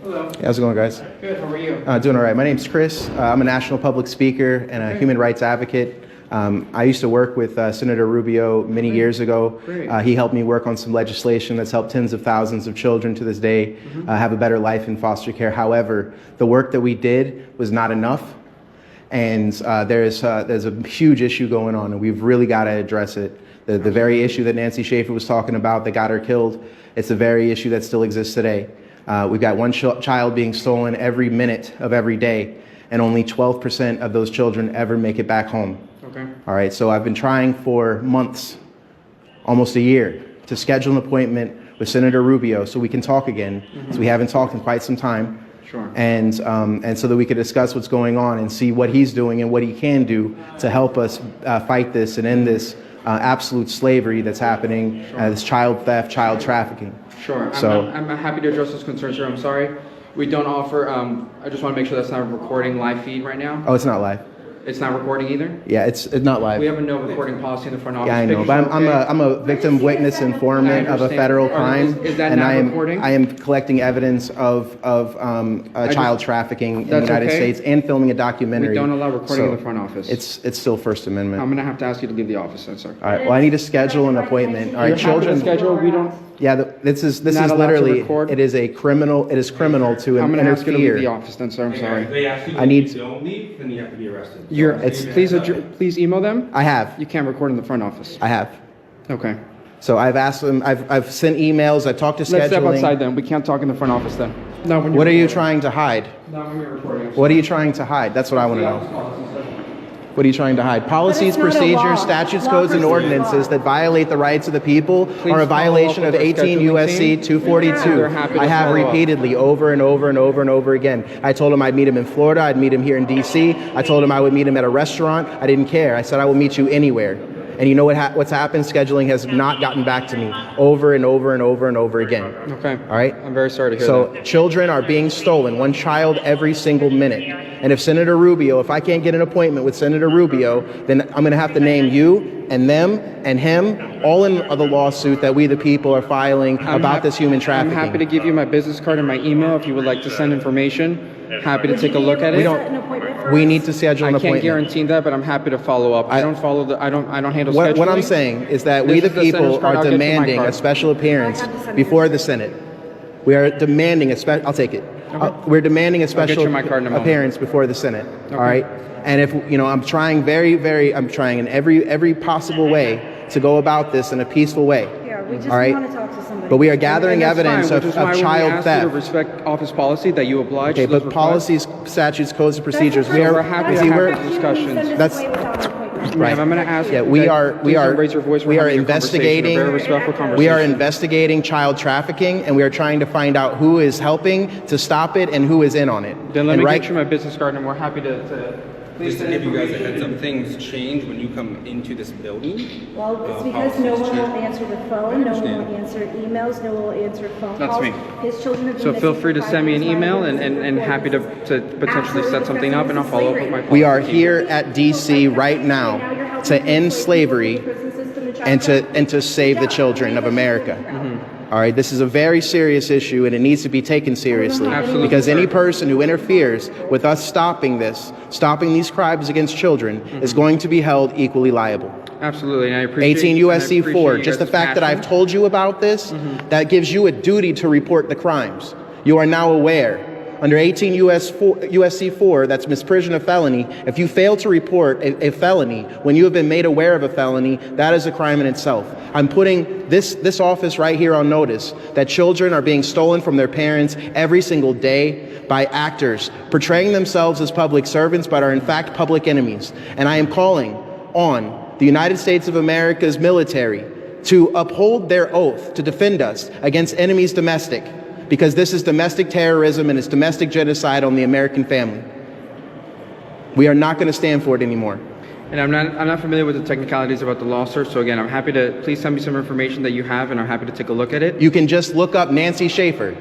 Hello. How's it going, guys? Good, how are you? Doing all right. My name's Chris. I'm a national public speaker and a human rights advocate. I used to work with Senator Rubio many years ago. He helped me work on some legislation that's helped tens of thousands of children to this day have a better life in foster care. However, the work that we did was not enough. And there's a huge issue going on, and we've really got to address it. The very issue that Nancy Schaefer was talking about that got her killed, it's the very issue that still exists today. We've got one child being stolen every minute of every day, and only 12% of those children ever make it back home. Okay. All right, so I've been trying for months, almost a year, to schedule an appointment with Senator Rubio so we can talk again, because we haven't talked in quite some time. Sure. And so that we could discuss what's going on and see what he's doing and what he can do to help us fight this and end this absolute slavery that's happening, this child theft, child trafficking. Sure. So I'm happy to address those concerns, sir. I'm sorry. We don't offer, I just want to make sure that's not a recording live feed right now. oh, it's not live. It's not recording either? Yeah, it's not live. We have a no recording policy in the front office. Yeah, I know, but I'm a victim witness informant of a federal crime, Is that and not recording? I am collecting evidence of child trafficking in the That's United okay. States and filming a documentary. We don't allow recording So in the front office. It's still First Amendment. I'm going to have to ask you to leave the office then, sir. All right. Well, I need to schedule an appointment. All right, You're happy to children. schedule, we don't, Yeah, this is Not allowed to literally. record? It is criminal to I'm going to ask you to leave the interfere. office then, sir. I'm sorry. They ask you I need- if you don't leave, then you have to be arrested. Please email them. I have. You can't record in the front office. I have. Okay. So I've asked them. I've sent emails. I've talked to scheduling. Let's step outside then. We can't talk in the front office then. No, when What are you trying to hide? Not when you're recording. What are you trying to hide? That's what I want to know. What are you trying to hide? Policies, not a law. procedures, statutes, codes, and Law ordinances that violate the rights of the people Please are a follow violation up of with our 18 scheduling USC team. 242. They're happy to I have follow up. repeatedly, over and over and over and over again. I told him I'd meet him in Florida. I'd meet him here in DC. I told him I would meet him at a restaurant. I didn't care. I said I will meet you anywhere. And you know what's happened? Scheduling has not gotten back to me over and over and over and over again. Okay. All right? I'm very sorry to hear So that. children are being stolen, one child every single minute. And if Senator Rubio, if I can't get an appointment with Senator Rubio, then I'm going to have to name you and them and him all in the lawsuit that we the people are filing about this human trafficking. I'm happy to give you my business card and my email if you would like to send information. Happy to take a look at it. We need to schedule an I can't appointment. guarantee that, but I'm happy to follow up. I don't handle scheduling. What I'm saying is that we the This is the Senator's people card. are I'll get you my demanding card. a special appearance before the Senate. We are demanding I'll take it. We're demanding a special you my card in a moment. appearance before the Senate. All right. And if I'm trying I'm trying in every possible way to go about this in a peaceful way. Yeah, we just All right. want to talk to somebody. But we are gathering And that's evidence fine, of which is why when we child asked theft. you to respect office policy that you oblige Okay, to those but requests. policies, statutes, codes, and procedures. So we're happy to see, have we're- these discussions. That's- Ma'am, I'm going to ask Yeah, you we that are. please don't raise your voice. We're We are having a conversation, a investigating. very respectful conversation. We are investigating child trafficking, and we are trying to find out who is helping to stop it and who is in on it. Then let And me right, get you my business card, and we're happy to Just to give you guys a heads up, things change when you come into this building. Well, it's because no one will answer the phone, no one understand. will answer emails, no one will answer phone That's calls. me. His children have been So feel missing free to for send me an 5 years, email, not and even happy to potentially set something up, and I'll follow up with my we policy are team. here at DC right now to end slavery and to save the children of America. All right, this is a very serious issue, and it needs to be taken seriously. Absolutely, Because any sir. person who interferes with us stopping these crimes against children, is going to be held equally liable. Absolutely, and I appreciate 18 USC 4. Just the guys' fact that I've passion. told you about this, that gives you a duty to report the crimes. You are now aware. Under 18 USC 4, that's misprision of felony, if you fail to report a felony when you have been made aware of a felony, that is a crime in itself. I'm putting this office right here on notice that children are being stolen from their parents every single day by actors portraying themselves as public servants but are in fact public enemies. And I am calling on the United States of America's military to uphold their oath to defend us against enemies domestic, because this is domestic terrorism and it's domestic genocide on the American family. We are not going to stand for it anymore. And I'm not familiar with the technicalities about the law, sir. So again, I'm happy to please send me some information that you have, and I'm happy to take a look at it. You can just look up Nancy Schaefer.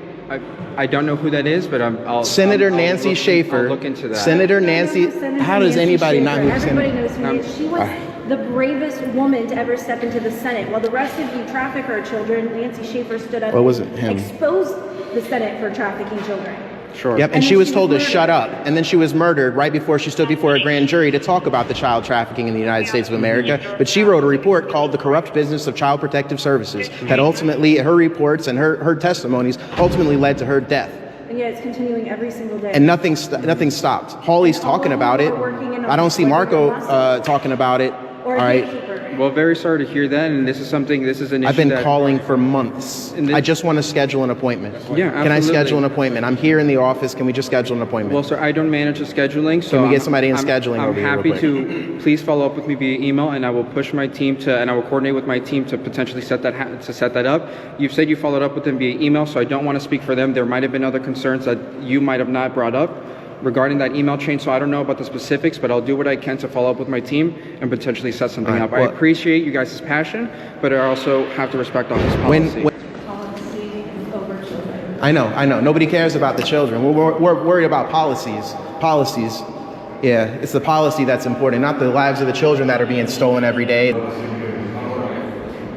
I don't know who that is, but I'll Senator I'll Nancy look Schaefer. I'll look into that. Senator Nancy. How does anybody not know who Everybody Senator? knows who she is. She was the bravest woman to ever step into the Senate. While the rest of you traffic our children, Nancy Schaefer stood up Well, it wasn't him. and exposed the Senate for trafficking children. Sure. Yep, and And she then was she told to was shut murdered. up, and then she was murdered right before she stood before a grand jury to talk about the child trafficking in the United States of America. But she wrote a report called The Corrupt Business of Child Protective Services that ultimately, her reports and her testimonies ultimately led to her death. And yet it's continuing every single day. And nothing stopped. Hawley's talking about it. I don't see Marco talking about it. Or All a right. gatekeeper. Well, very sorry to hear that, and this is an issue I've been that, calling for months. And this- I just want to schedule an appointment. Yeah, Can I absolutely. schedule an appointment? I'm here in the office. Can we just schedule an appointment? Well, sir, I don't manage the scheduling, so Can we get I'm- somebody in I'm- scheduling I'm over here real happy quick? to please follow up with me via email, and I will push my team and I will coordinate with my team to potentially set that up. You've said you followed up with them via email, so I don't want to speak for them. There might have been other concerns that you might have not brought up regarding that email chain, so I don't know about the specifics, but I'll do what I can to follow up with my team and potentially set something All right, up. I well- appreciate you guys' passion, but I also have to respect office policy. Policy over children. I know. Nobody cares about the children. We're worried about policies. Policies. Yeah, it's the policy that's important, not the lives of the children that are being stolen every day.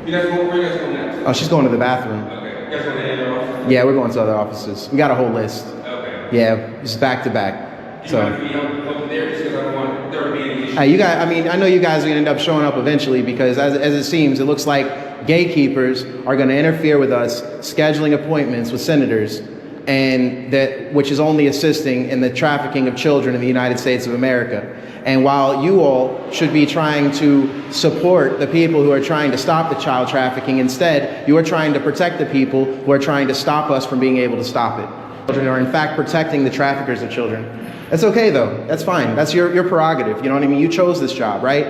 You guys, where are you guys going next? Oh, she's going to the bathroom. Okay. You guys going to any other office? Yeah, we're going to other offices. We got a whole list. Okay. Yeah, just back to back. You So, mind if we help there just because I don't want there to be any issues? hey, you guys. I mean, I know you guys are gonna end up showing up eventually because, as it seems, it looks like gatekeepers are going to interfere with us scheduling appointments with senators, and which is only assisting in the trafficking of children in the United States of America. And while you all should be trying to support the people who are trying to stop the child trafficking, instead, you are trying to protect the people who are trying to stop us from being able to stop it. Children are in fact protecting the traffickers of children. That's okay though, that's fine. That's your prerogative, you know what I mean? You chose this job, right?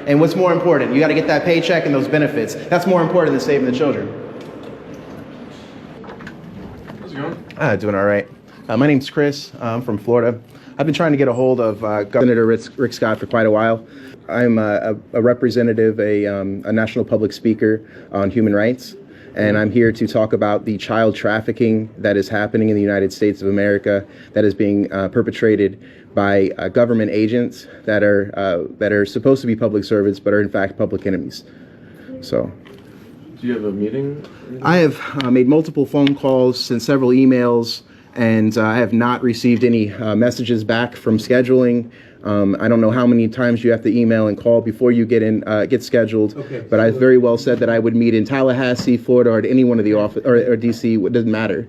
And what's more important? You gotta get that paycheck and those benefits. That's more important than saving the children. How's it going? Doing all right. My name's Chris. I'm from Florida. I've been trying to get a hold of Senator Rick Scott for quite a while. I'm a representative, a national public speaker on human rights, and I'm here to talk about the child trafficking that is happening in the United States of America, that is being perpetrated by government agents that are supposed to be public servants but are in fact public enemies. So. Do you have a meeting? I have made multiple phone calls, sent several emails, and I have not received any messages back from scheduling. I don't know how many times you have to email and call before you get scheduled. Okay. But I very well said that I would meet in Tallahassee, Florida, or at any one of the office or DC. It doesn't matter.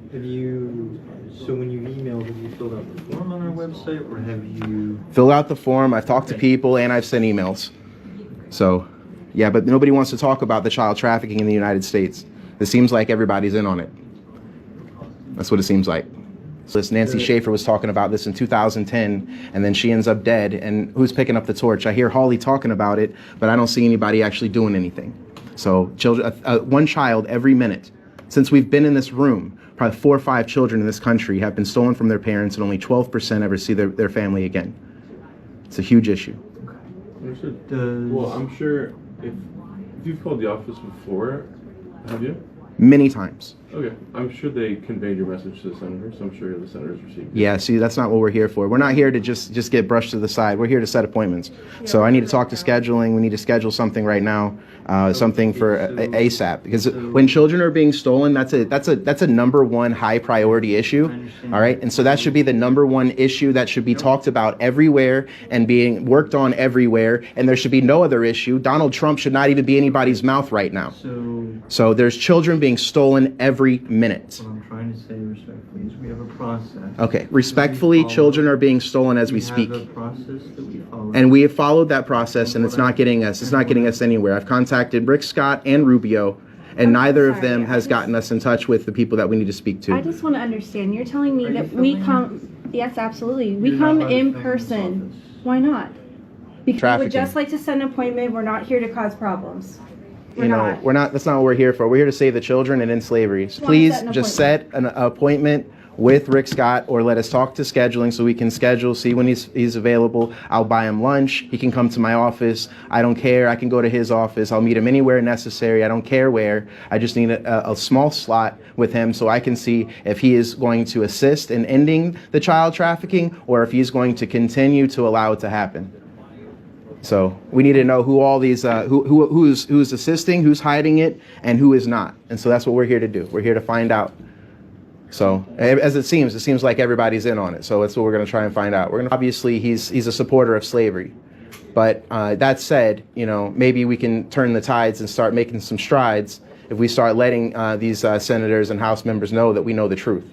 So when you emailed, have you filled out the form on our website, or have you? Fill out the form. I've talked to people and I've sent emails. So, yeah, but nobody wants to talk about the child trafficking in the United States. It seems like everybody's in on it. That's what it seems like. So this Nancy Schaefer was talking about this in 2010, and then she ends up dead. And who's picking up the torch? I hear Hawley talking about it, but I don't see anybody actually doing anything. So children, one child every minute since we've been in this room. Probably 4 or 5 children in this country have been stolen from their parents, and only 12% ever see their family again. It's a huge issue. Understood. Well, I'm sure if you've called the office before, have you? Many times. Okay. I'm sure they conveyed your message to the senator, so I'm sure the senators received it. Yeah, see, that's not what we're here for. We're not here to just get brushed to the side. We're here to set appointments. So I need to talk to scheduling. We need to schedule something right now, something for ASAP. Because when children are being stolen, that's a #1 high priority issue. All right, and so that should be the #1 issue that should be talked about everywhere and being worked on everywhere. And there should be no other issue. Donald Trump should not even be anybody's mouth right now. So there's children being stolen every minute. What I'm trying to say respectfully is we have a process. Okay, respectfully, children are being stolen as we speak. We have a process that we follow. And we have followed that process, and it's not getting us anywhere. I've contacted Rick Scott and Rubio, and neither of them has gotten us in touch with the people that we need to speak I to. just want to understand. You're telling me Are that you we filming? come. Yes, absolutely. We You're not come allowed to in film in this person. office. Why not? Because we Trafficking. would just like to set an appointment. We're not here to cause problems. You know, we're not. That's not what we're here for. We're here to save the children and end slavery. So wanna please set an just set an appointment with Rick Scott, or let us talk to scheduling so we can schedule, see when he's available. I'll buy him lunch. He can come to my office. I don't care. I can go to his office. I'll meet him anywhere necessary. I don't care where. I just need a small slot with him so I can see if he is going to assist in ending the child trafficking or if he's going to continue to allow it to happen. So we need to know who all these who's assisting, who's hiding it, and who is not. And so that's what we're here to do. We're here to find out. So as it seems like everybody's in on it. So that's what we're going to try and find out. We're going to obviously he's a supporter of slavery. But that said, you know, maybe we can turn the tides and start making some strides if we start letting these senators and House members know that we know the truth.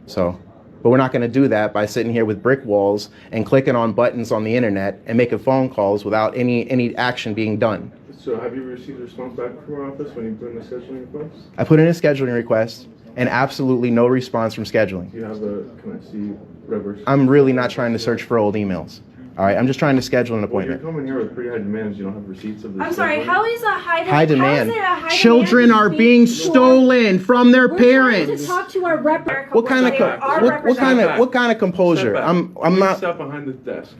So, but we're not going to do that by sitting here with brick walls and clicking on buttons on the internet and making phone calls without any action being done. So have you received a response back from our office when you put in the scheduling request? I put in a scheduling request and absolutely no response from scheduling. Do you have can I see reverse? I'm really not trying to search for old emails. All right, I'm just trying to schedule an Well, you're appointment. coming here with pretty high demands. You don't have receipts of this. I'm sorry, how is a High demand. How is it a high Children demand are to being speak to our- stolen from their We're trying parents. to talk to our representative. What kind of composure? I'm Please not. step behind the desk.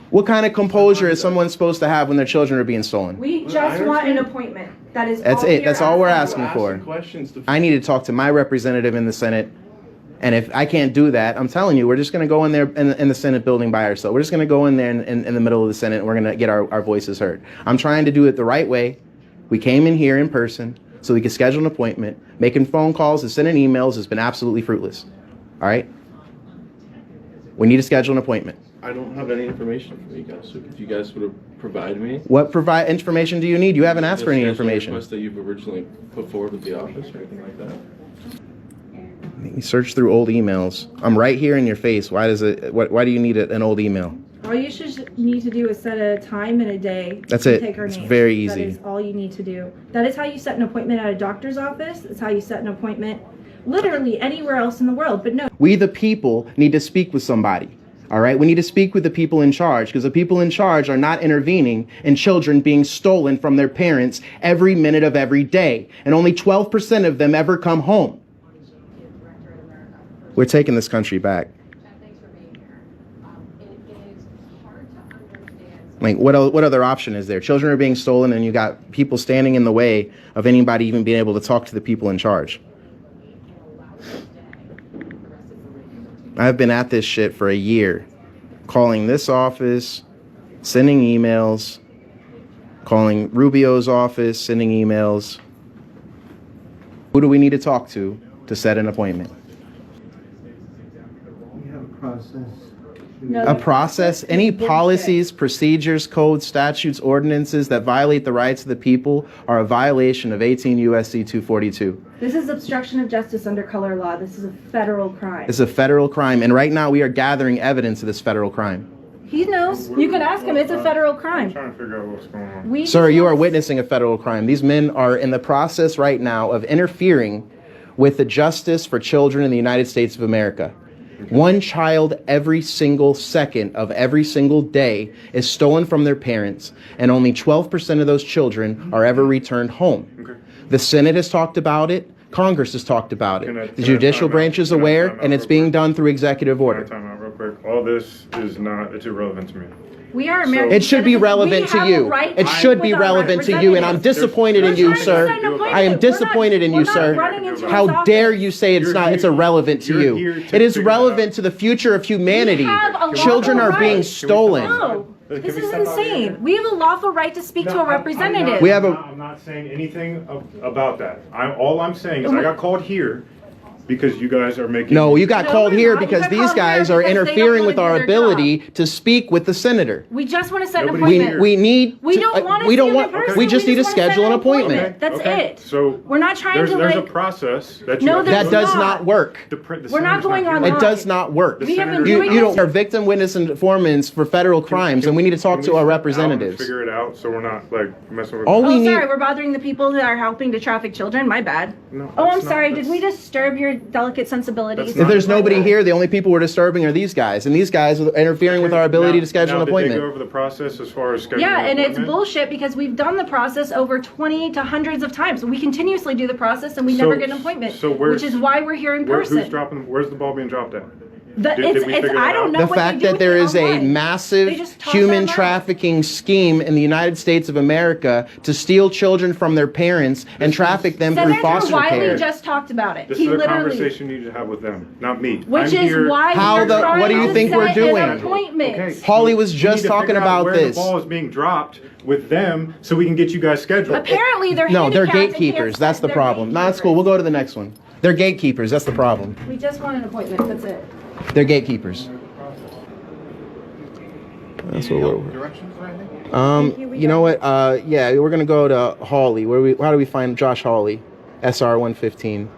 What kind of composure is someone supposed to have when their children are being stolen? We just want an appointment. That is That's all it. we That's are all we're asking. asking for. Questions to I need to talk to my representative in the Senate, and if I can't do that, I'm telling you, we're just going to go in there in the Senate building by ourselves. We're just going to go in there in the middle of the Senate, and we're going to get our voices heard. I'm trying to do it the right way. We came in here in person so we could schedule an appointment. Making phone calls and sending emails has been absolutely fruitless. All right? We need to schedule an appointment. I don't have any information from you guys, so if you guys would have provided me What information do you need? You haven't asked for any the information. request that you've originally put forward with the office or anything like that. You search through old emails. I'm right here in your face. Why do you need an old email? All you should need to do is set a time and a day. That's to it. Take our It's names. very easy. That is all you need to do. That is how you set an appointment at a doctor's office. It's how you set an appointment literally anywhere else in the world. But no. We, the people, need to speak with somebody. All right? We need to speak with the people in charge because the people in charge are not intervening in children being stolen from their parents every minute of every day. And only 12% of them ever come home. We're taking this country back. Like, what other option is there? Children are being stolen and you got people standing in the way of anybody even being able to talk to the people in charge. I've been at this shit for a year, calling this office, sending emails, calling Rubio's office, sending emails. Who do we need to talk to set an appointment? We have a process. No, A the process, any is bullshit. policies, procedures, codes, statutes, ordinances that violate the rights of the people are a violation of 18 U.S.C. 242. This is obstruction of justice under color law. This is a federal crime. It's a federal crime, and right now we are gathering evidence of this federal crime. He knows. You can ask him. It's a federal crime. Trying to figure out what's going on. We Sir, just you are want- witnessing a federal crime. These men are in the process right now of interfering with the justice for children in the United States of America. One child every single second of every single day is stolen from their parents, and only 12% of those children are ever returned home. Okay. The Senate has talked about it. Congress has talked about Can I- it. The can I judicial time out? branch is Can I aware, time out and it's real being quick? done through executive order. Time out real quick. All this is not, it's irrelevant to me. We are American It should be citizens. relevant We to have a you. right It to should speak be with our relevant to you, and I'm representatives. disappointed in We're you, trying to sir. set an appointment. I am We're disappointed in not- you, we're sir. not running into his How dare office. you say You're it's here- irrelevant to you're here you? to It is figure it relevant out. to the future of humanity. We have a lawful Children are being right. stolen. No, Can this we is step out here? insane. We have a lawful right to speak to a representative. We have a- I'm not saying anything about that. All I'm saying is I got called here because you guys are making. No, you got No, called we're here not. You because got these called guys here are because they don't interfering wanna with do our their ability to speak with the senator. We just want to set an Nobody's appointment. here. We need. We don't want to We don't see him want. in person. We just need to wanna set schedule an appointment. That's Okay, it. So We're not trying there's to a like. process that you No, have to there's That go does through. not work. The We're not senator's going here. online. It does not work. The We have been senator's doing not You this- don't are victim witness informants for federal crimes, and we need to talk Can to we our sit down and representatives. Figure it out so we're not like messing with. All Oh, we need. sorry, we're bothering the people that are helping to traffic children. My bad. No, Oh, I'm that's not- sorry. Did that's- we disturb your delicate sensibilities? That's If there's not- nobody here, the only people we're disturbing are these guys, and these guys are interfering with our ability to schedule an Did they go appointment. over the process as far as scheduling? Yeah, an and it's appointment? bullshit because we've done the process over 20 to hundreds of times. We continuously do the process and we So- never get an appointment, so where's- which is why we're here in Who's person. dropping? Where's the ball being dropped at? Did we figure that I don't out? know The what fact they do that with there it is a online. They massive just toss human that around. trafficking scheme in the United States of America to steal children from their parents and traffic them through Senator foster Wiley care. just talked about it. This He is a literally, conversation you need to have with them, not me. which I'm is here- why How we're the- trying what do you to think we're set doing? an appointment. Okay. Holly was We just need to talking figure out about where this. the ball is being dropped with them so we can get you guys scheduled. Apparently, they're No, they're handicapped and gatekeepers. can't That's set- the they're problem. No, that's cool. We'll go to the next one. They're gatekeepers. That's the problem. We just want an appointment. That's it. They're gatekeepers. That's what we're. Directions or anything? You know what? Yeah, we're gonna go to Hawley. How do we find Josh Hawley? SR 115.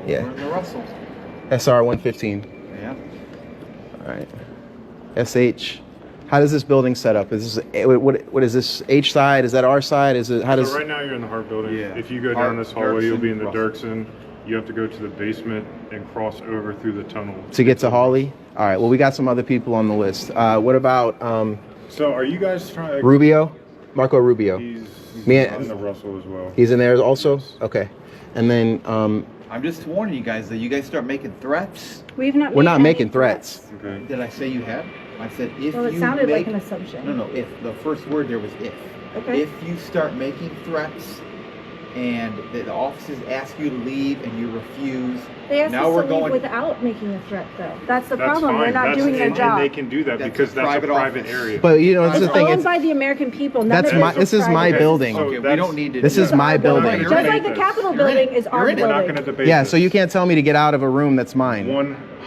Yeah, We're in the Russell. SR 115. Yeah. All right. SH. How does this building set up? Is this what is this H side? Is that R side? Is it how does? So right now you're in the Hart building. Yeah. If you go Hart, down this hallway, you'll be in the Dirksen, Dirksen. You have to go to the basement and cross over through the tunnel. To get to Hawley? All right. Well, we got some other people on the list. What about So are you guys trying? Rubio? Marco Rubio. He's Me and- in the Russell as well. He's in there also. Okay. And then I'm just warning you guys that you guys start making threats. We've not. we're made not any making threats. Okay. Did I say you had? I said if Well, it you sounded make, like an assumption. No, if. The first word there was if. Okay. If you start making threats and the offices ask you to leave and you refuse, They asked now us we're to leave going. without making a threat, though. That's the That's problem. fine. They're not That's, doing their and job. they can do that That's because a that's a private private office. area. But you know, this is It's the thing. owned It's, by the American people. None that's of it my. is This is private. my Okay, building. so Okay, we that's- don't need to. This do is that. my We're not building. gonna Just debate like the this. Capitol You're in building it. is our You're in it. We're not building. going to debate Yeah. this. So you can't tell me to get out of a room that's mine.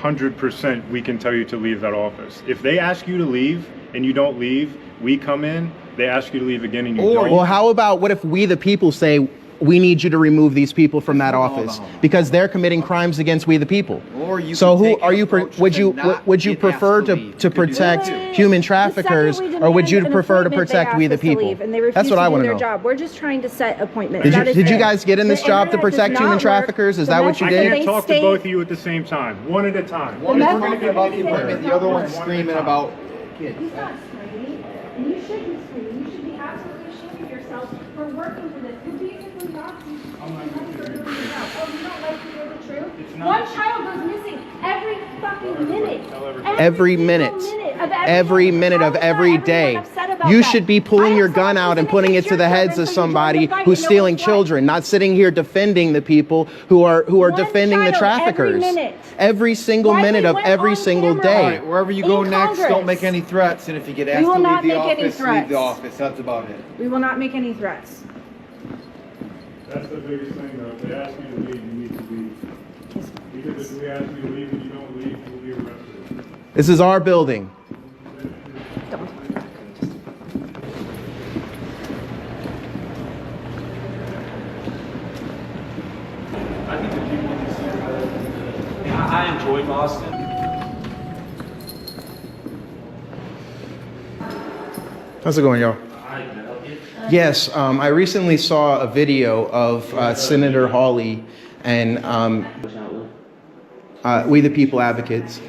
100% we can tell you to leave that office. If they ask you to leave and you don't leave, we come in, they ask you to leave again and you don't. Well, how about what if we, the people, say we need you to remove these people from that Hold on, office hold on. because they're committing crimes against we, the people? Or you So can who take are an you? approach Would to you not would you get prefer asked to leave. You to can do that protect too. human The traffickers, second we or would you demand an prefer to appointment, they protect ask we, the us to people? leave, and they refuse That's what to I do want to their know. job. We're just trying to set appointments. Did That you is did you it. guys get in this The job to internet does protect not human work. traffickers? Is The that what you I message did? can't they talk to state- both of you at the same time, one at a time. One is message talking they about the say appointment, is the other not one's one. screaming about kids. He's not screaming. And you should be screaming. You should be absolutely ashamed of yourself for working for this. You're basically not. Oh, you don't like to hear the truth? One child goes missing every fucking minute. Every single minute. of Every minute of How is every that day. everyone upset about You that? should be pulling I your have gun someone out and who's putting it against to the your heads children, of so you join somebody the fight, who's you know stealing what's right. children, not sitting here defending the people who are One defending the child traffickers. every minute. Every single Why minute we of went every on single camera. All day. right, wherever you In go next, don't Congress. make any threats. And if you get asked will to not leave the make any office, leave threats. the office. That's about it. We will not make any threats. That's the biggest thing though, if they ask you to leave, you need to leave. Because if we ask you to leave and you don't leave, you'll be arrested. This is our building. I think the people in this area, I enjoy Boston. How's it going, y'all? Yes, I recently saw a video of Senator Hawley and We the People Advocates. Do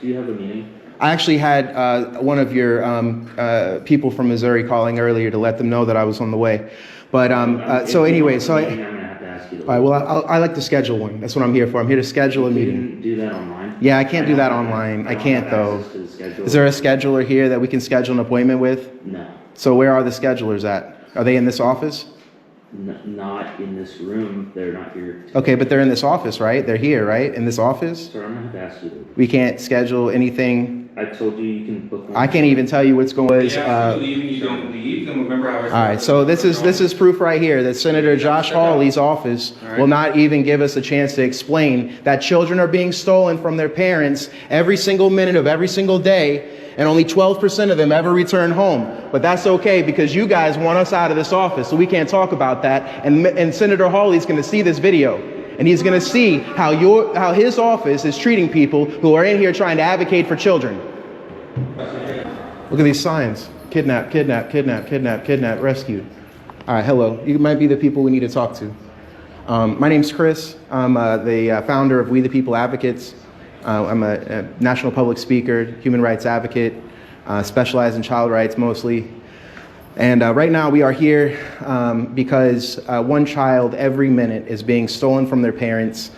you have a meeting? I actually had one of your people from Missouri calling earlier to let them know that I was on the way. But so anyway, so I'm gonna have to ask you to. all right, well, I like to schedule one. That's what I'm here for. I'm here to schedule a You meeting. can do that online. Yeah, I can't do that online. I don't can't have though. access to the schedule. Is there a scheduler here that we can schedule an appointment with? No, So where are the schedulers at? Are they in this office? not in this room. They're not here. Okay, but they're in this office, right? They're here, right? In this office? Sir, I'm gonna have to ask you to. We can't schedule anything. I told you you can book one. I can't even tell you what's going on. Yeah, if you leave and you don't leave, then remember how I All right, so this is proof right here that Senator Josh Hawley's office will not even give us a chance to explain that children are being stolen from their parents every single minute of every single day, and only 12% of them ever return home. But that's okay because you guys want us out of this office, so we can't talk about that. And Senator Hawley's going to see this video, and he's going to see how his office is treating people who are in here trying to advocate for children. Look at these signs. Kidnap, kidnap, kidnap, kidnap, kidnap, rescued. All right, hello. You might be the people we need to talk to. My name's Chris. I'm the founder of We the People Advocates. I'm a national public speaker, human rights advocate, specialize in child rights mostly. And right now we are here because one child every minute is being stolen from their parents,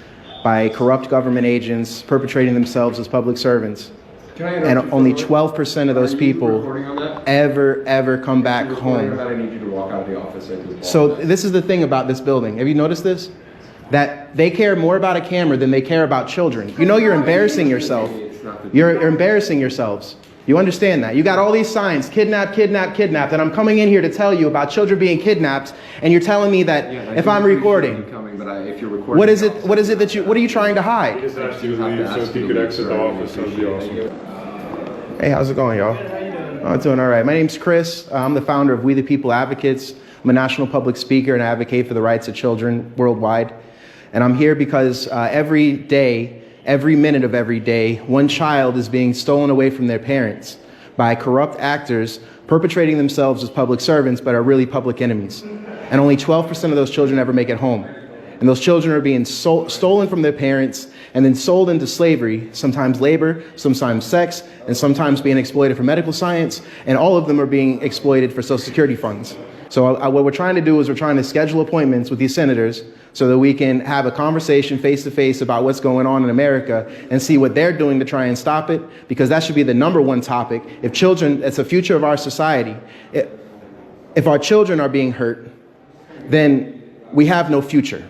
by corrupt government agents perpetrating themselves as public servants. And only 12% of those people ever come back home. I need you to walk out of the office. So this is the thing about this building. Have you noticed this? That they care more about a camera than they care about children. You know you're embarrassing yourself. You're embarrassing yourselves. You understand that? You got all these signs, kidnap, kidnap, kidnapped, and I'm coming in here to tell you about children being kidnapped, and you're telling me that if I'm recording, If you're recording, what is it that what are you trying to hide? Just asked you to leave so if you could exit the office, that would be awesome. Hey, how's it going, y'all? Oh, doing all right. My name's Chris. I'm the founder of We the People Advocates. I'm a national public speaker and advocate for the rights of children worldwide. And I'm here because every day, every minute of every day, one child is being stolen away from their parents by corrupt actors perpetrating themselves as public servants but are really public enemies. And only 12% of those children ever make it home. And those children are being stolen from their parents and then sold into slavery, sometimes labor, sometimes sex, and sometimes being exploited for medical science. And all of them are being exploited for Social Security funds. So what we're trying to do is we're trying to schedule appointments with these senators so that we can have a conversation face-to-face about what's going on in America and see what they're doing to try and stop it, because that should be the #1 topic. If children, it's the future of our society. If our children are being hurt, then we have no future.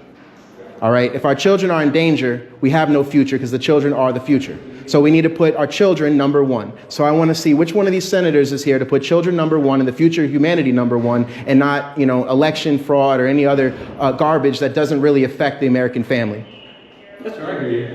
All right? If our children are in danger, we have no future because the children are the future. So we need to put our children #1. So I want to see which one of these senators is here to put children #1 and the future of humanity #1 and not, election fraud or any other garbage that doesn't really affect the American family. Yes, sir, I hear you.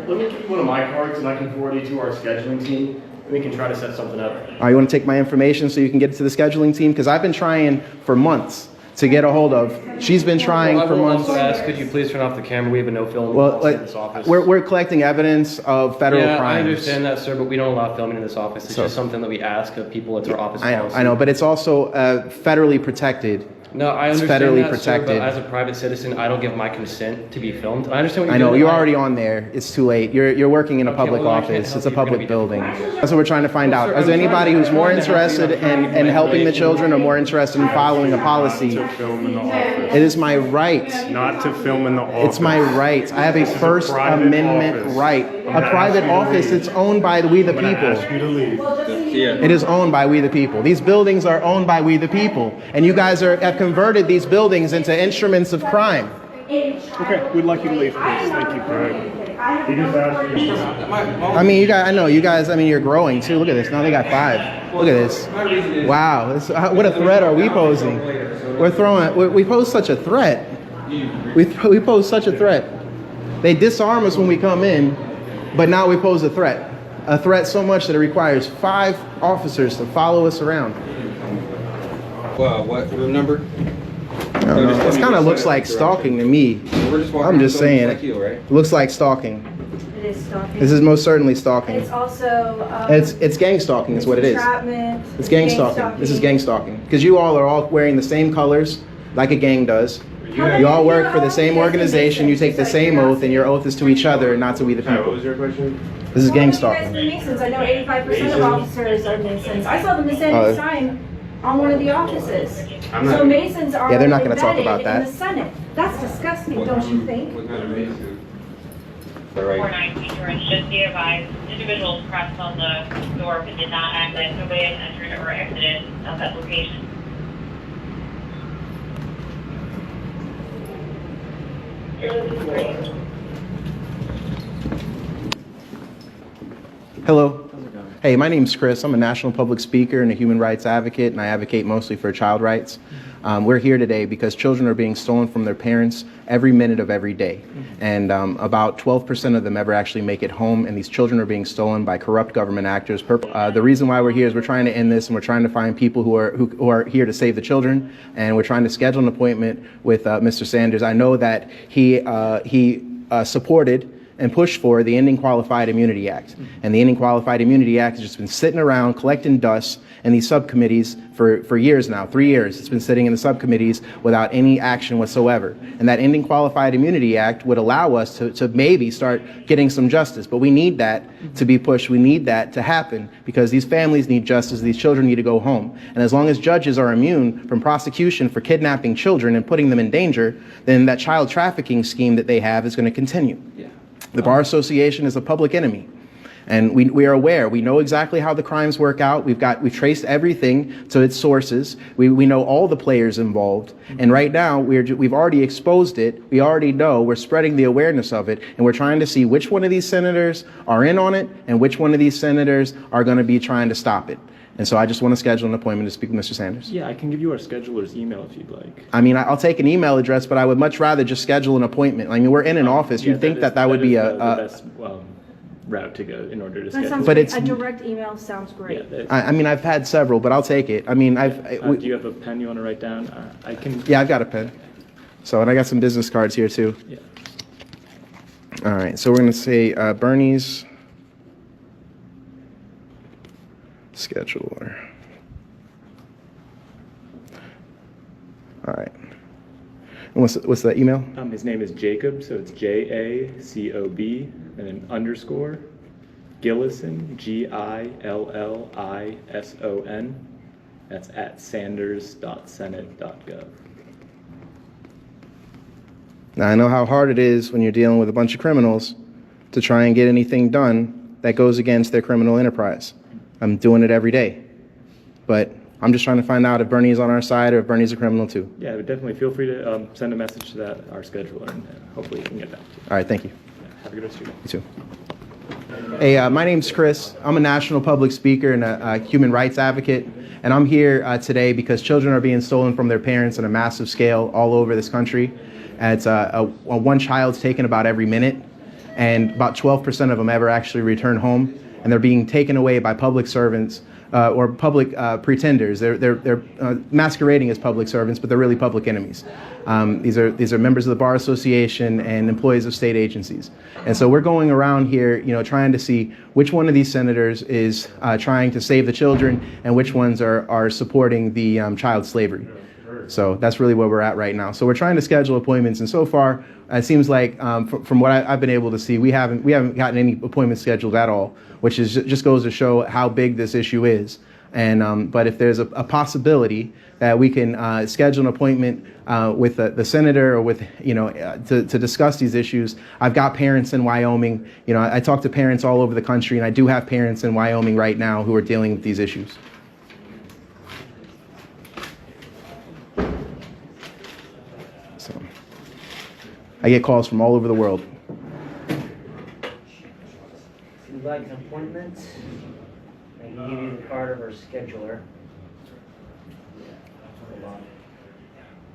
Let me give you one of my cards and I can forward you to our scheduling team. And we can try to set something up. You want to take my information so you can get it to the scheduling team? Because I've been trying for months to get a hold of. She's been trying for months. I will also ask, could you please turn off the camera? We have a no film Well, policy in this office. we're collecting evidence of federal yeah, crimes. I understand that, sir, but we don't allow filming in this office. It's just something that we ask of people. It's our office policy. I know, but it's also federally protected. No, I It's understand federally that, protected. sir, but as a private citizen, I don't give my consent to be filmed. I understand what I you're know, doing. you're already on there. It's too late. You're working in a Okay, public well, I can't office. help It's a you. You're gonna public be building. different. That's what we're trying to find Well, out. sir, Is there I'm anybody who's more trying to help you. interested in helping the children or more interested in following a policy? To film in the office. It is my right. Not to film in the office. It's my right. I have a First private Amendment office. right. I'm A gonna private ask you to office, leave. it's owned by we the I'm gonna people. ask you to leave. It is owned by we the people. These buildings are owned by we the people. And you guys have converted these buildings into instruments of crime. Okay, we'd like you to leave, please. Thank you. He just asked you. I mean, I know you guys, you're growing too. Look at this. Now they got 5. Look at this. Wow. What a threat are we posing? We pose such a threat. We pose such a threat. They disarm us when we come in, but now we pose a threat. A threat so much that it requires 5 officers to follow us around. What room number? I don't know. This kind of looks like stalking to me. We're just walking I'm just around saying. like you, right? It looks like stalking. It is stalking. This is most certainly stalking. It's also. It's gang stalking is what it is. Entrapment. It's gang stalking. This is gang stalking. Because you all are all wearing the same colors like a gang does. You all work for the same organization. You take the same ooth, and your oath is to each other and not to we the What people. was your question? This is gang You guys stalking. are Masons. I know 85% of officers are Masons. I saw the Masonic sign on one of the offices. So Masons are Yeah, they're not gonna talk about embedded that. in the Senate. That's disgusting, don't you think? What kind of reason? All 419 should be advised, individuals pressed on the door but did not access, nobody has entered or exited that location. Hello. Hey, my name's Chris. I'm a national public speaker and a human rights advocate, and I advocate mostly for child rights. We're here today because children are being stolen from their parents every minute of every day. And about 12% of them ever actually make it home, and these children are being stolen by corrupt government actors. The reason why we're here is we're trying to end this, and we're trying to find people who are here to save the children, and we're trying to schedule an appointment with Mr. Sanders. I know that he supported and pushed for the Ending Qualified Immunity Act. And the Ending Qualified Immunity Act has just been sitting around collecting dust in these subcommittees for years now, 3 years. It's been sitting in the subcommittees without any action whatsoever. And that Ending Qualified Immunity Act would allow us to maybe start getting some justice. But we need that to be pushed. We need that to happen because these families need justice. These children need to go home. And as long as judges are immune from prosecution for kidnapping children and putting them in danger, then that child trafficking scheme that they have is going to continue. Yeah. The Bar Association is a public enemy. And we are aware. We know exactly how the crimes work out. We've traced everything to its sources. We know all the players involved. And right now, we've already exposed it. We already know. We're spreading the awareness of it. And we're trying to see which one of these senators are in on it and which one of these senators are going to be trying to stop it. And so I just want to schedule an appointment to speak with Mr. Sanders. Yeah, I can give you our scheduler's email if you'd like. I mean, I'll take an email address, but I would much rather just schedule an appointment. I mean, we're in an office. You'd think that would be the best route to go in order to That schedule. sounds But great. it's- A direct email sounds great. Yeah, I mean, I've had several, but I'll take it. I mean, do you have a pen you want to write down? I can. Yeah, I've got a pen. So, and I got some business cards here too. Yeah. All right, so we're going to say Bernie's scheduler. All right. And what's the email? His name is Jacob, so it's Jacob, and then underscore, Gillison, Gillison. That's at sanders.senate.gov. Now, I know how hard it is when you're dealing with a bunch of criminals to try and get anything done that goes against their criminal enterprise. I'm doing it every day. But I'm just trying to find out if Bernie's on our side or if Bernie's a criminal too. Yeah, but definitely feel free to send a message to our scheduler, and hopefully we can get back to you. All right, thank you. Yeah, have a good rest of your day. You too. Hey, my name's Chris. I'm a national public speaker and a human rights advocate. And I'm here today because children are being stolen from their parents on a massive scale all over this country. And it's one child's taken about every minute, and about 12% of them ever actually return home. And they're being taken away by public servants or public pretenders. They're masquerading as public servants, but they're really public enemies. These are members of the Bar Association and employees of state agencies. And so we're going around here, trying to see which one of these senators is trying to save the children and which ones are supporting the child slavery. So that's really where we're at right now. So we're trying to schedule appointments, and so far it seems like from what I've been able to see, we haven't gotten any appointments scheduled at all, which is just goes to show how big this issue is. And but if there's a possibility that we can schedule an appointment with the senator or with to discuss these issues. I've got parents in Wyoming. I talk to parents all over the country, and I do have parents in Wyoming right now who are dealing with these issues. So I get calls from all over the world. If you'd like an appointment, I can give you the card of our scheduler. Hold on.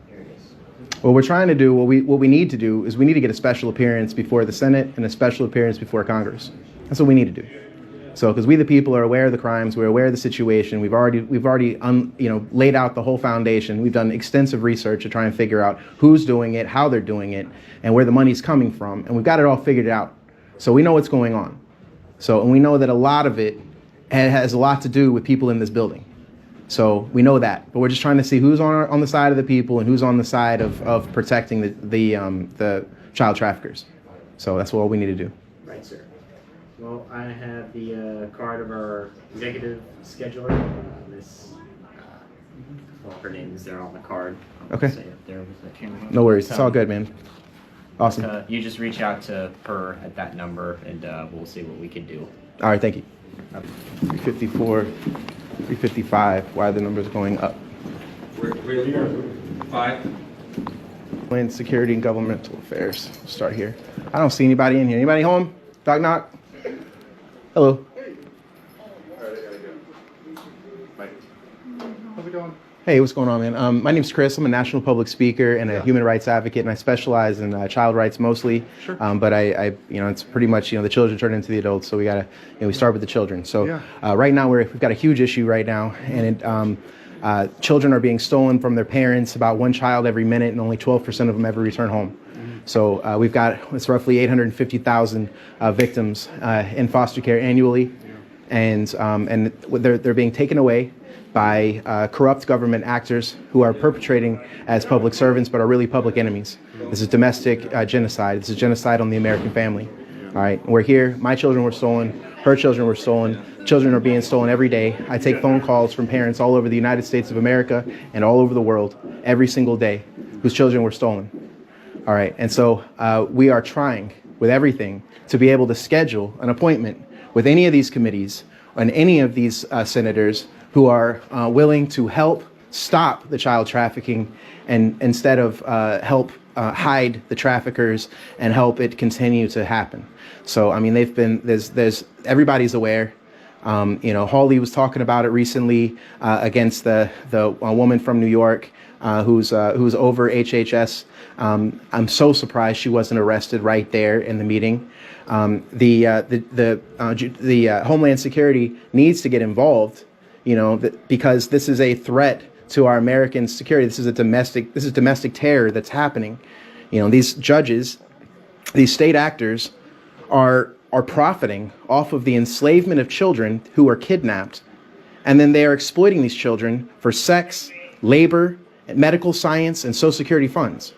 Here it is. What we're trying to do, what we need to do, is we need to get a special appearance before the Senate and a special appearance before Congress. That's what we need to do. So, because we the people are aware of the crimes, we're aware of the situation. We've already laid out the whole foundation. We've done extensive research to try and figure out who's doing it, how they're doing it, and where the money's coming from. And we've got it all figured out. So we know what's going on. So, and we know that a lot of it has a lot to do with people in this building. So we know that, but we're just trying to see who's on the side of the people and who's on the side of protecting the child traffickers. So that's all we need to do. Right, sir. Well, I have the card of our executive scheduler, Miss. Well, her name is there on the card. Okay. Say it there with the camera. No worries. It's all good, man. Awesome. You just reach out to her at that number, and we'll see what we can do. All right, thank you. 354, 355. Why are the numbers going up? We're here. 5. Land Security and Governmental Affairs. We'll start here. I don't see anybody in here. Anybody home? Knock, knock. Hello. How's it going? Hey, what's going on, man? My name's Chris. I'm a national public speaker and a human rights advocate, and I specialize in child rights mostly. Sure. But I it's pretty much, the children turn into the adults, so we gotta, we start with the children. So right now we've got a huge issue right now, and children are being stolen from their parents. About one child every minute, and only 12% of them ever return home. So we've got it's roughly 850,000 victims in foster care annually, and they're being taken away by corrupt government actors who are perpetrating as public servants but are really public enemies. This is domestic genocide. This is genocide on the American family. All right, we're here. My children were stolen. Her children were stolen. Children are being stolen every day. I take phone calls from parents all over the United States of America and all over the world every single day whose children were stolen. All right, and so we are trying with everything to be able to schedule an appointment with any of these committees and any of these senators who are willing to help stop the child trafficking and instead of help hide the traffickers and help it continue to happen. So, I mean, there's everybody's aware. Hawley was talking about it recently against the woman from New York who's over HHS. I'm so surprised she wasn't arrested right there in the meeting. The Homeland Security needs to get involved, because this is a threat to our American security. This is domestic terror that's happening. These judges, these state actors are profiting off of the enslavement of children who are kidnapped, and then they are exploiting these children for sex, labor, medical science, and Social Security funds.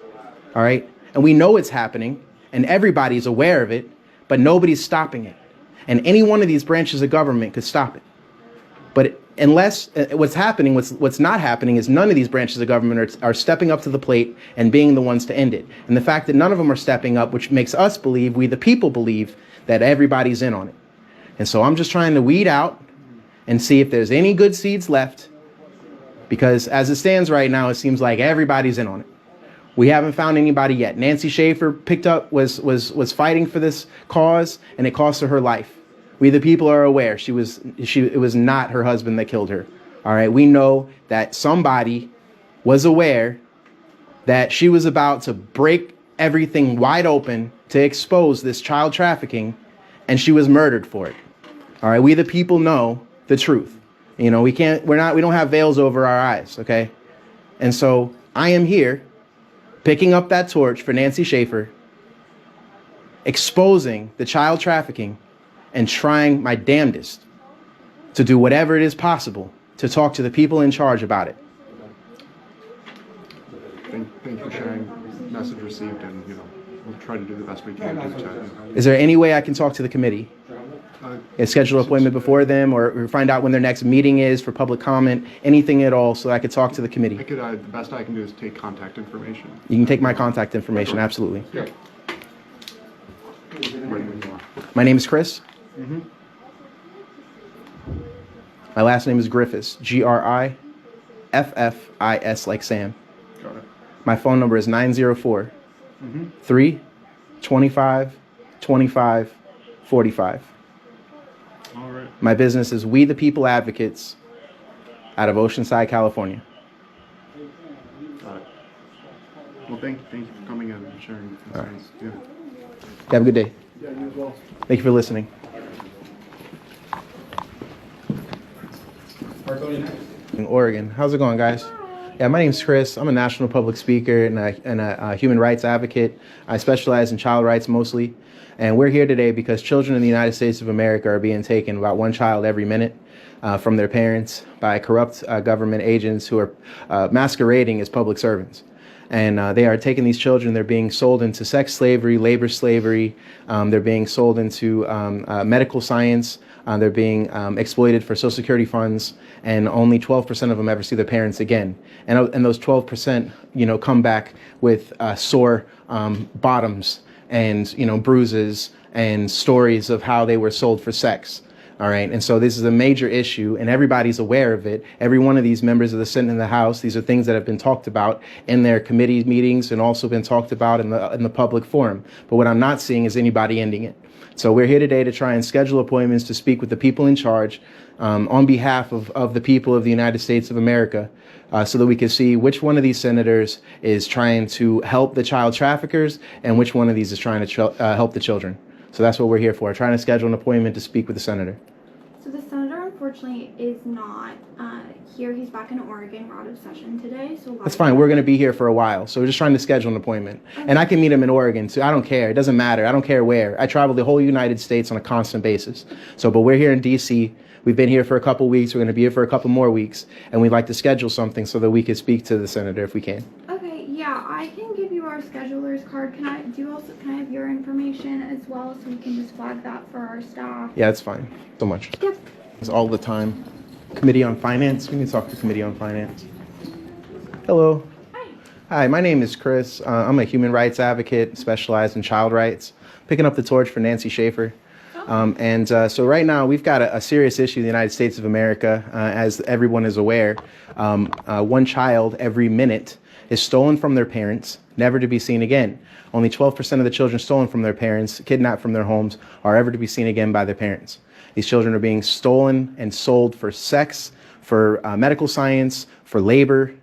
All right? And we know it's happening, and everybody's aware of it, but nobody's stopping it. And any one of these branches of government could stop it. But unless what's not happening is none of these branches of government are stepping up to the plate and being the ones to end it. And the fact that none of them are stepping up, which makes us believe, we the people believe, that everybody's in on it. And so I'm just trying to weed out and see if there's any good seeds left, because as it stands right now, it seems like everybody's in on it. We haven't found anybody yet. Nancy Schaefer was fighting for this cause, and it cost her life. We the people are aware it was not her husband that killed her. All right, we know that somebody was aware that she was about to break everything wide open to expose this child trafficking, and she was murdered for it. All right, we the people know the truth. We don't have veils over our eyes, okay? And so I am here picking up that torch for Nancy Schaefer, exposing the child trafficking, and trying my damnedest to do whatever it is possible to talk to the people in charge about it. Thank you for sharing. Message received, and we'll try to do the best we can to Is there any way I can talk to the committee? Schedule an appointment before them, or find out when their next meeting is for public comment, anything at all, so I could talk to the committee. the best I can do is take contact information. You can take my contact information, absolutely. Yeah. My name is Chris. Mm-hmm. My last name is Griffiths, Griffis, like Sam. Got it. My phone number is 904 325 25 45. All right. My business is We the People Advocates out of Oceanside, California. Got it. Well, thank you for coming in and sharing. All right. Yeah. Have a good day. Yeah, you as well. Thank you for listening. In Oregon. How's it going, guys? Yeah, my name's Chris. I'm a national public speaker and a human rights advocate. I specialize in child rights mostly. And we're here today because children in the United States of America are being taken, about one child every minute, from their parents by corrupt government agents who are masquerading as public servants. And they are taking these children, they're being sold into sex slavery, labor slavery, they're being sold into medical science, they're being exploited for Social Security funds, and only 12% of them ever see their parents again. And those 12%, come back with sore bottoms and, bruises and stories of how they were sold for sex. All right. And so this is a major issue, and everybody's aware of it. Every one of these members of the Senate and the House, these are things that have been talked about in their committee meetings and also been talked about in the public forum. But what I'm not seeing is anybody ending it. So we're here today to try and schedule appointments to speak with the people in charge on behalf of the people of the United States of America, so that we can see which one of these senators is trying to help the child traffickers and which one of these is trying to help the children. So that's what we're here for, trying to schedule an appointment to speak with the senator. So the senator, unfortunately, is not here. He's back in Oregon. We're out of session today. So that's fine. We're going to be here for a while. So we're just trying to schedule an appointment. Okay. And I can meet him in Oregon, too. I don't care. It doesn't matter. I don't care where. I travel the whole United States on a constant basis. But we're here in D.C. We've been here for a couple weeks. We're going to be here for a couple more weeks. And we'd like to schedule something so that we could speak to the senator if we can. Okay. Yeah, I can give you our scheduler's card. Can I have your information as well, so we can just flag that for our staff? Yeah, that's fine. So much. Yep. It's all the time. Committee on Finance. We need to talk to Committee on Finance. Hello. Hi. Hi, my name is Chris. I'm a human rights advocate specialized in child rights, picking up the torch for Nancy Schaefer. So right now we've got a serious issue in the United States of America. As everyone is aware, one child every minute is stolen from their parents, never to be seen again. Only 12% of the children stolen from their parents, kidnapped from their homes, are ever to be seen again by their parents. These children are being stolen and sold for sex, for medical science, for labor,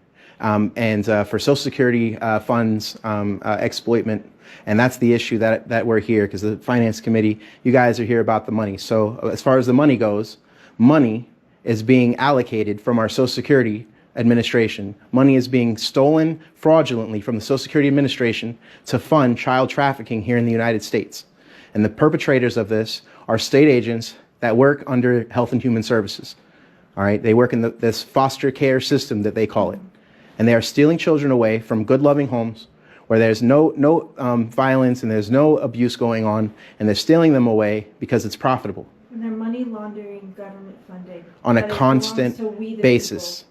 and for Social Security funds exploitment. And that's the issue that we're here, because the Finance Committee, you guys are here about the money. So as far as the money goes, money is being allocated from our Social Security Administration. Money is being stolen fraudulently from the Social Security Administration to fund child trafficking here in the United States. And the perpetrators of this are state agents that work under Health and Human Services. All right, they work in this foster care system that they call it. And they are stealing children away from good, loving homes where there's no violence and there's no abuse going on, and they're stealing them away because it's profitable. And they're money laundering government funding. On a constant basis.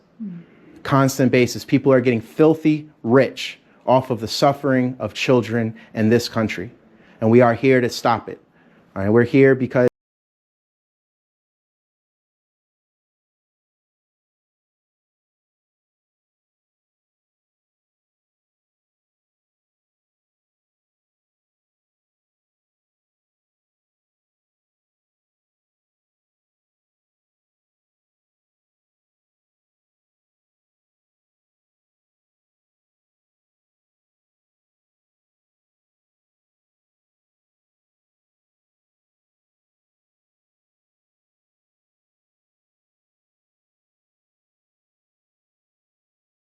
Constant basis. People are getting filthy rich off of the suffering of children in this country. And we are here to stop it. All right, we're here because